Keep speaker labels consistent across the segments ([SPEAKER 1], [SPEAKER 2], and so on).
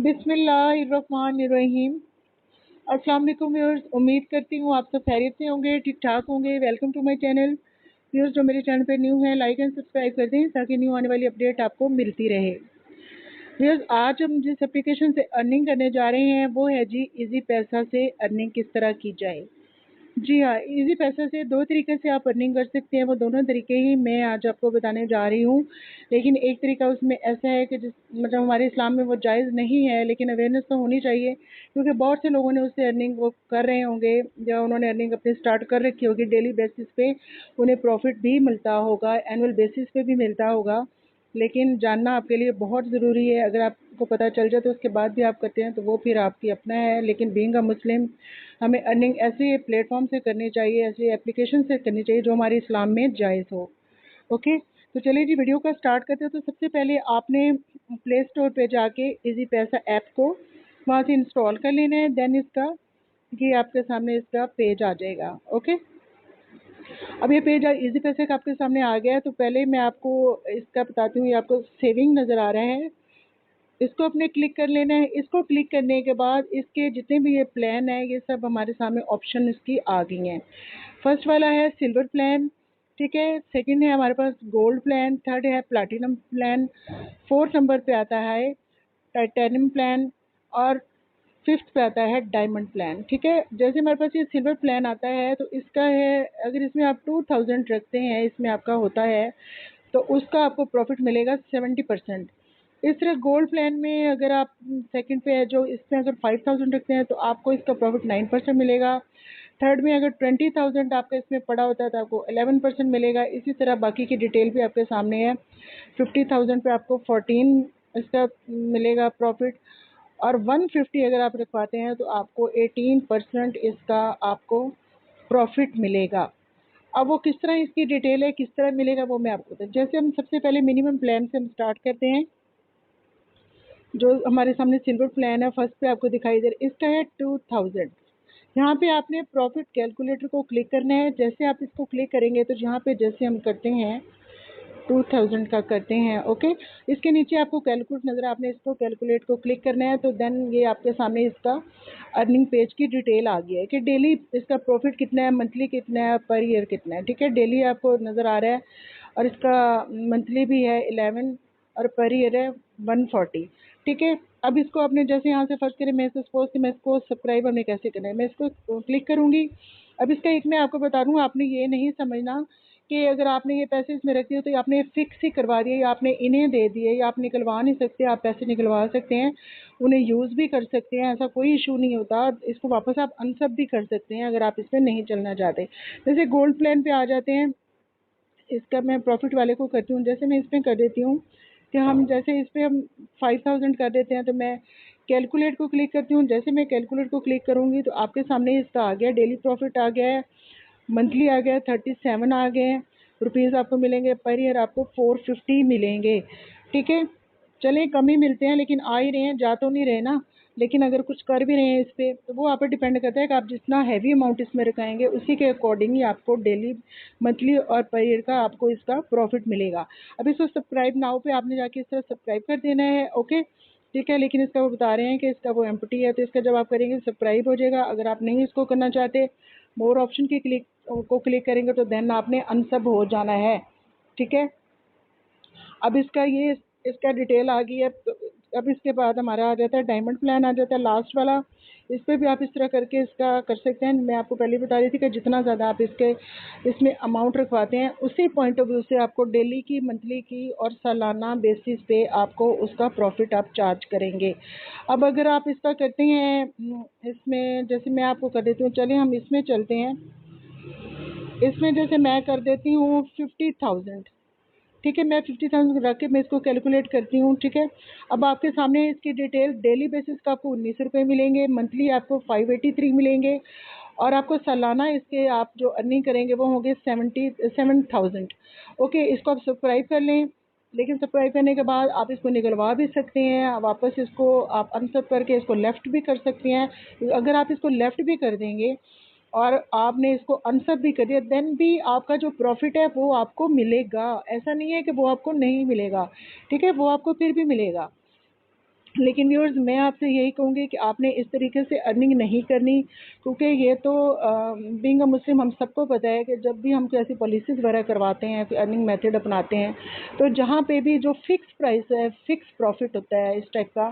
[SPEAKER 1] बिस्मिल्लाहिर्रहमानिर्रहीम। अस्सलाम वालेकुम व्यूअर्स, उम्मीद करती हूँ आप सब खैरियत से होंगे, ठीक ठाक होंगे। Welcome to my channel. Viewers जो मेरे चैनल पे न्यू है, लाइक एंड सब्सक्राइब कर दें ताकि न्यू आने वाली अपडेट आपको मिलती रहे। व्यूअर्स आज हम जिस एप्लीकेशन से अर्निंग करने जा रहे हैं वो है जी इजी पैसा से अर्निंग किस तरह की जाए। जी हाँ, इजी पैसा से दो तरीके से आप अर्निंग कर सकते हैं, वो दोनों तरीके ही मैं आज आपको बताने जा रही हूँ। लेकिन एक तरीका उसमें ऐसा है कि जिस मतलब हमारे इस्लाम में वो जायज़ नहीं है, लेकिन अवेयरनेस तो होनी चाहिए क्योंकि बहुत से लोगों ने उससे अर्निंग वो कर रहे होंगे या उन्होंने अर्निंग अपनी स्टार्ट कर रखी होगी। डेली बेसिस पे उन्हें प्रॉफिट भी मिलता होगा, एनुअल बेसिस पे भी मिलता होगा, लेकिन जानना आपके लिए बहुत ज़रूरी है। अगर आपको पता चल जाए तो उसके बाद भी आप करते हैं तो वो फिर आपकी अपना है, लेकिन बीइंग अ मुस्लिम हमें अर्निंग ऐसे प्लेटफॉर्म से करनी चाहिए, ऐसे एप्लीकेशन से करनी चाहिए जो हमारे इस्लाम में जायज़ हो। ओके, तो चलिए जी वीडियो का स्टार्ट करते हैं। तो सबसे पहले आपने प्ले स्टोर पे जाके इजी पैसा ऐप को वहाँ से इंस्टॉल कर लेना है। देन इसका ये आपके सामने इसका पेज आ जाएगा। ओके, अब ये पेज इजी पैसे का आपके सामने आ गया है। तो पहले मैं आपको इसका बताती हूँ, ये आपको सेविंग नज़र आ रहा है, इसको अपने क्लिक कर लेना है। इसको क्लिक करने के बाद इसके जितने भी ये प्लान है ये सब हमारे सामने ऑप्शन इसकी आ गई हैं। फर्स्ट वाला है सिल्वर प्लान, ठीक है। सेकंड है हमारे पास गोल्ड प्लान, थर्ड है प्लैटिनम प्लान, फोर्थ नंबर पे आता है टाइटेनियम प्लान और फिफ्थ पे आता है डायमंड प्लान, ठीक है। जैसे हमारे पास ये सिल्वर प्लान आता है तो इसका है, अगर इसमें आप 2000 रखते हैं, इसमें आपका होता है तो उसका आपको प्रॉफिट मिलेगा 70%। इस तरह गोल्ड प्लान में अगर आप सेकंड पे है जो इसमें अगर 5000 रखते हैं तो आपको इसका प्रॉफिट 9% मिलेगा। थर्ड में अगर 20,000 आपका इसमें पड़ा होता है तो आपको 11% मिलेगा। इसी तरह बाकी की डिटेल भी आपके सामने है। 50,000 पे आपको 14 इसका मिलेगा प्रॉफिट, और 150 अगर आप रखवाते हैं तो आपको 18% इसका आपको प्रॉफिट मिलेगा। अब वो किस तरह इसकी डिटेल है, किस तरह मिलेगा वो मैं आपको बताऊँ। जैसे हम सबसे पहले मिनिमम प्लान से हम स्टार्ट करते हैं। जो हमारे सामने सिल्वर प्लान है फर्स्ट पे आपको दिखाई दे रहा है, इसका है 2000। यहाँ पे आपने प्रॉफिट कैलकुलेटर को क्लिक करना है। जैसे आप इसको क्लिक करेंगे तो यहाँ पे जैसे हम करते हैं 2000 का करते हैं, ओके। इसके नीचे आपको कैलकुलेट नज़र, आपने इसको कैलकुलेट को क्लिक करना है तो देन ये आपके सामने इसका अर्निंग पेज की डिटेल आ गई है कि डेली इसका प्रॉफिट कितना है, मंथली कितना है, पर ईयर कितना है, ठीक है। डेली आपको नज़र आ रहा है और इसका मंथली भी है 11 और पर ईयर है 140, ठीक है। अब इसको आपने जैसे यहाँ से फर्स्ट करें, मैं सपोज कि मैं इसको सब्सक्राइब हमें कैसे करना है, मैं इसको क्लिक करूँगी। अब इसका एक मैं आपको बता दूँ, आपने ये नहीं समझना कि अगर आपने ये पैसे इसमें रख दिए तो आपने फिक्स ही करवा दिए या आपने इन्हें दे दिए या आप निकलवा नहीं सकते। आप पैसे निकलवा सकते हैं, उन्हें यूज़ भी कर सकते हैं, ऐसा कोई इशू नहीं होता। इसको वापस आप अनसब भी कर सकते हैं अगर आप इसमें नहीं चलना चाहते। जैसे गोल्ड प्लान पे आ जाते हैं, इसका मैं प्रॉफिट वाले को करती हूँ। जैसे मैं इसमें कर देती हूँ कि हम जैसे इस पर हम 5000 कर देते हैं तो मैं कैलकुलेट को क्लिक करती हूँ। जैसे मैं कैलकुलेट को क्लिक करूँगी तो आपके सामने इसका आ गया, डेली प्रॉफिट आ गया है, मंथली आ गया 37 आ गए हैं रुपीज़ आपको मिलेंगे, पर ईयर आपको 450 मिलेंगे, ठीक है। चलें कम ही मिलते हैं लेकिन आ ही रहे हैं, जा तो नहीं रहे ना। लेकिन अगर कुछ कर भी रहे हैं इस पर तो वो आप पर डिपेंड करता है कि आप जितना हैवी अमाउंट इसमें रखाएंगे उसी के अकॉर्डिंग ही आपको डेली, मंथली और पर ईयर का आपको इसका प्रॉफिट मिलेगा। अब इसको सब्सक्राइब नाउ पे आपने जाके इस तरह सब्सक्राइब कर देना है, ओके, ठीक है। लेकिन इसका वो बता रहे हैं कि इसका वो एम्प्टी है तो इसका जब आप करेंगे सब्सक्राइब हो जाएगा। अगर आप नहीं इसको करना चाहते, मोर ऑप्शन की क्लिक करेंगे तो देन आपने अनसब हो जाना है, ठीक है। अब इसका ये इसका डिटेल आ गई है। तो अब इसके बाद हमारा आ जाता है डायमंड प्लान, आ जाता है लास्ट वाला। इस पर भी आप इस तरह करके इसका कर सकते हैं। मैं आपको पहले बता रही थी कि जितना ज़्यादा आप इसमें अमाउंट रखवाते हैं उसी पॉइंट ऑफ व्यू से आपको डेली की, मंथली की और सालाना बेसिस पे आपको उसका प्रॉफिट आप चार्ज करेंगे। अब अगर आप इसका करते हैं इसमें, जैसे मैं आपको कर देती हूँ, चलिए हम इसमें चलते हैं। इसमें जैसे मैं कर देती हूँ 50,000, ठीक है। मैं 50,000 रख के मैं इसको कैलकुलेट करती हूँ, ठीक है। अब आपके सामने इसकी डिटेल, डेली बेसिस का आपको 19 रुपये मिलेंगे, मंथली आपको 583 मिलेंगे और आपको सालाना इसके आप जो अर्निंग करेंगे वो होंगे 77,000, ओके। इसको आप सब्सक्राइब कर लें, लेकिन सब्सक्राइब करने के बाद आप इसको निकलवा भी सकते हैं, वापस इसको आप अनसब करके इसको लेफ़्ट भी कर सकते हैं। अगर आप इसको लेफ़्ट भी कर देंगे और आपने इसको अनसब भी कर दिया देन भी आपका जो प्रॉफिट है वो आपको मिलेगा। ऐसा नहीं है कि वो आपको नहीं मिलेगा, ठीक है, वो आपको फिर भी मिलेगा। लेकिन व्यूअर्स मैं आपसे यही कहूँगी कि आपने इस तरीके से अर्निंग नहीं करनी, क्योंकि ये तो बीइंग अ मुस्लिम हम सबको पता है कि जब भी हम कोई ऐसी पॉलिसीज़ वगैरह करवाते हैं, फिर अर्निंग मेथड अपनाते हैं, तो जहाँ पे भी जो फिक्स प्राइस है, फिक्स प्रॉफिट होता है इस टाइप का,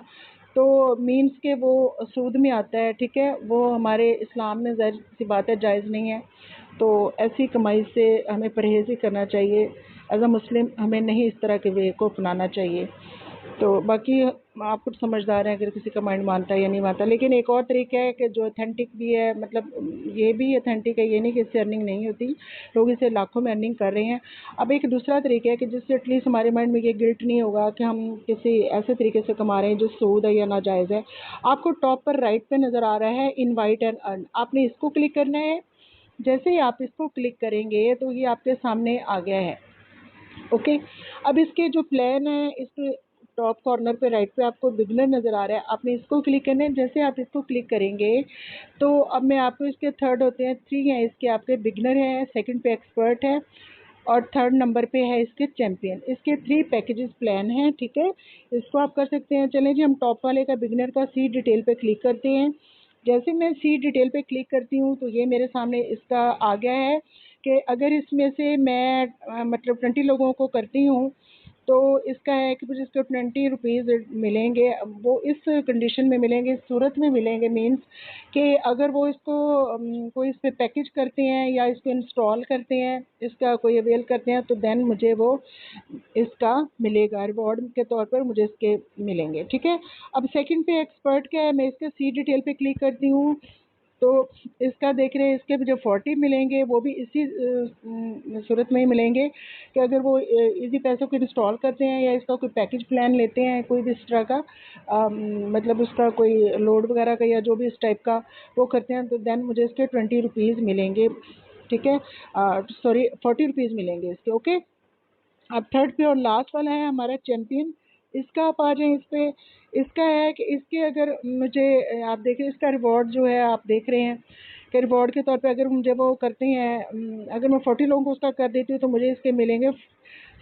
[SPEAKER 1] तो मीन्स के वो सूद में आता है, ठीक है। वो हमारे इस्लाम में ज़ाहिर सी बात है जायज़ नहीं है। तो ऐसी कमाई से हमें परहेज़ ही करना चाहिए। एज़ अ मुस्लिम हमें नहीं इस तरह के वे को अपनाना चाहिए। तो बाकी आप खुद समझदार हैं अगर किसी का माइंड मानता है या नहीं मानता। लेकिन एक और तरीका है कि जो ऑथेंटिक भी है, मतलब ये भी ऑथेंटिक है, ये नहीं कि इससे अर्निंग नहीं होती, लोग इसे लाखों में अर्निंग कर रहे हैं। अब एक दूसरा तरीका है कि जिससे एटलीस्ट हमारे माइंड में ये गिल्ट नहीं होगा कि हम किसी ऐसे तरीके से कमा रहे हैं जो सूद है या नाजायज़ है। आपको टॉप पर राइट पे नज़र आ रहा है इनवाइट एंड अर्न, आपने इसको क्लिक करना है। जैसे ही आप इसको क्लिक करेंगे तो ये आपके सामने आ गया है। ओके, अब इसके जो प्लान है, इसके टॉप कॉर्नर पे राइट पे आपको बिगनर नज़र आ रहा है, आपने इसको क्लिक करना है। जैसे आप इसको क्लिक करेंगे तो अब मैं आपको इसके थर्ड होते हैं, 3 हैं इसके, आपके बिगनर है, सेकंड पे एक्सपर्ट है और थर्ड नंबर पे है इसके चैम्पियन। इसके 3 पैकेजेस प्लान हैं, ठीक है। इसको आप कर सकते हैं। चलें जी, हम टॉप वाले का बिगनर का सी डिटेल पे क्लिक करते हैं। जैसे मैं सी डिटेल पे क्लिक करती हूँ तो ये मेरे सामने इसका आ गया है कि अगर इसमें से मैं मतलब 20 लोगों को करती हूँ तो इसका है कि मुझे इसको 20 रुपीज़ मिलेंगे। वो इस कंडीशन में मिलेंगे, इस सूरत में मिलेंगे, मीन्स कि अगर वो इसको कोई इस पे पैकेज करते हैं या इसको इंस्टॉल करते हैं, इसका कोई अवेल करते हैं, तो देन मुझे वो इसका मिलेगा, रिवॉर्ड के तौर पर मुझे इसके मिलेंगे, ठीक है। अब सेकंड पे एक्सपर्ट क्या है, मैं इसके सी डिटेल पे क्लिक करती हूँ तो इसका देख रहे हैं, इसके जो 40 मिलेंगे वो भी इसी सूरत में ही मिलेंगे कि अगर वो इजी पैसों को इंस्टॉल करते हैं या इसका कोई पैकेज प्लान लेते हैं, कोई भी इस तरह का मतलब उसका कोई लोड वगैरह का या जो भी इस टाइप का वो करते हैं, तो देन मुझे इसके 20 रुपीज़ मिलेंगे, ठीक है। सॉरी 40 रुपीज़ मिलेंगे इसके, ओके। अब थर्ड पे और लास्ट वाला है हमारा चैम्पियन, इसका आप आ जाएं इस पे। इसका है कि इसके अगर मुझे आप देखें इसका रिवॉर्ड जो है, आप देख रहे हैं कि रिवॉर्ड के तौर पे अगर मुझे वो करते हैं, अगर मैं 40 लोगों को उसका कर देती हूँ तो मुझे इसके मिलेंगे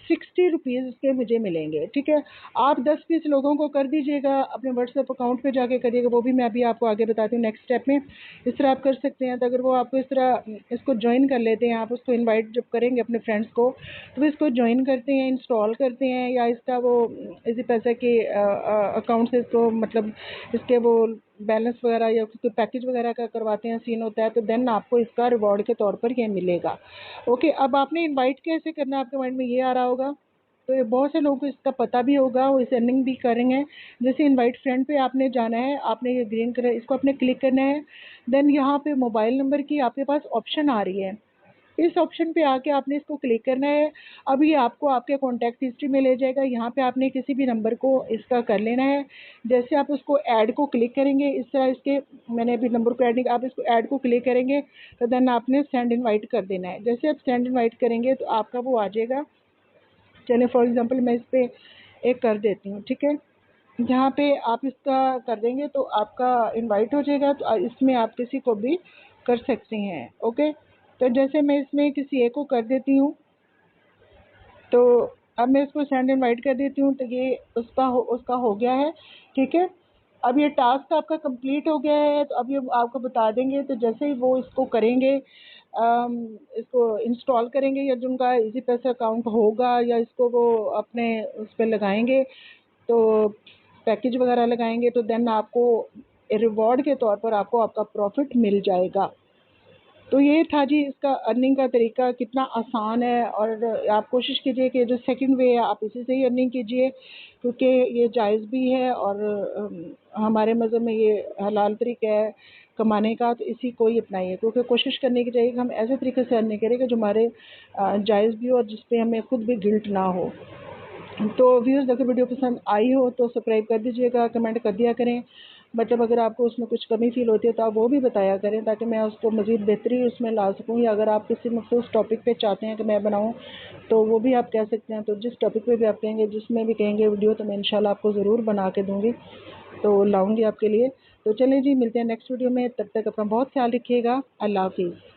[SPEAKER 1] 60 रुपीज़ इसके मुझे मिलेंगे, ठीक है। आप 10-20 लोगों को कर दीजिएगा, अपने व्हाट्सएप अकाउंट पे जाके करिएगा, वो भी मैं अभी आपको आगे बताती हूँ नेक्स्ट स्टेप में। इस तरह आप कर सकते हैं। तो अगर वो आपको इस तरह इसको ज्वाइन कर लेते हैं, आप उसको इनवाइट जब करेंगे अपने फ्रेंड्स को, तो वो इसको ज्वाइन करते हैं, इंस्टॉल करते हैं या इसका वो इसी पैसे के अकाउंट से इसको मतलब इसके वो बैलेंस वगैरह या कोई पैकेज वगैरह का करवाते हैं, सीन होता है, तो देन आपको इसका रिवॉर्ड के तौर पर ये मिलेगा। ओके, अब आपने इनवाइट कैसे करना है, आपके माइंड में ये आ रहा होगा। तो ये बहुत से लोगों को इसका पता भी होगा, वो इसे अर्निंग भी करेंगे। जैसे इनवाइट फ्रेंड पे आपने जाना है, आपने ये ग्रीन कलर इसको आपने क्लिक करना है। देन यहाँ पे मोबाइल नंबर की आपके पास ऑप्शन आ रही है, इस ऑप्शन पे आके आपने इसको क्लिक करना है। अभी आपको आपके कॉन्टैक्ट हिस्ट्री में ले जाएगा, यहाँ पे आपने किसी भी नंबर को इसका कर लेना है। जैसे आप उसको ऐड को क्लिक करेंगे, इस तरह इसके मैंने अभी नंबर को ऐड नहीं, आप इसको ऐड को क्लिक करेंगे तो देन आपने सेंड इनवाइट कर देना है। जैसे आप सेंड इनवाइट करेंगे तो आपका वो आ जाएगा। चलिए फॉर एग्जांपल मैं इस पे एक कर देती हूँ, ठीक है। जहाँ पे आप इसका कर देंगे तो आपका इनवाइट हो जाएगा, तो इसमें आप किसी को भी कर सकते हैं, ओके। तो जैसे मैं इसमें किसी एक को कर देती हूँ, तो अब मैं इसको सेंड इनवाइट कर देती हूँ, तो ये उसका हो गया है, ठीक है। अब ये टास्क आपका कंप्लीट हो गया है, तो अब ये आपको बता देंगे। तो जैसे ही वो इसको करेंगे, इसको इंस्टॉल करेंगे या जिनका इजी पैसा अकाउंट होगा या इसको वो अपने उस पर लगाएंगे, तो पैकेज वगैरह लगाएंगे, तो देन आपको रिवॉर्ड के तौर पर आपको आपका प्रॉफिट मिल जाएगा। तो ये था जी इसका अर्निंग का तरीका, कितना आसान है। और आप कोशिश कीजिए कि जो सेकंड वे है आप इसी से ही अर्निंग कीजिए, क्योंकि ये जायज़ भी है और हमारे मज़हब में ये हलाल तरीका है कमाने का, तो इसी को ही अपनाइए। क्योंकि कोशिश करने की चाहिए कि हम ऐसे तरीके से अर्निंग करें कि जो हमारे जायज़ भी हो और जिस पे हमें खुद भी गिल्ट ना हो। तो व्यूअर्स, अगर वीडियो पसंद आई हो तो सब्सक्राइब कर दीजिएगा, कमेंट कर दिया करें। मतलब अगर आपको उसमें कुछ कमी फ़ील होती है तो आप वो भी बताया करें, ताकि मैं उसको मज़ीद बेहतरी उसमें ला सकूँ। या अगर आप किसी मख़सूस टॉपिक पे चाहते हैं कि मैं बनाऊँ, तो वो भी आप कह सकते हैं। तो जिस टॉपिक पे भी आप कहेंगे, जिसमें भी कहेंगे वीडियो, तो मैं इंशाल्लाह आपको ज़रूर बना के दूँगी, तो लाऊँगी आपके लिए। तो चलें जी, मिलते हैं नेक्स्ट वीडियो में। तब तक अपना बहुत ख्याल रखिएगा। अल्लाह हाफ़िज़।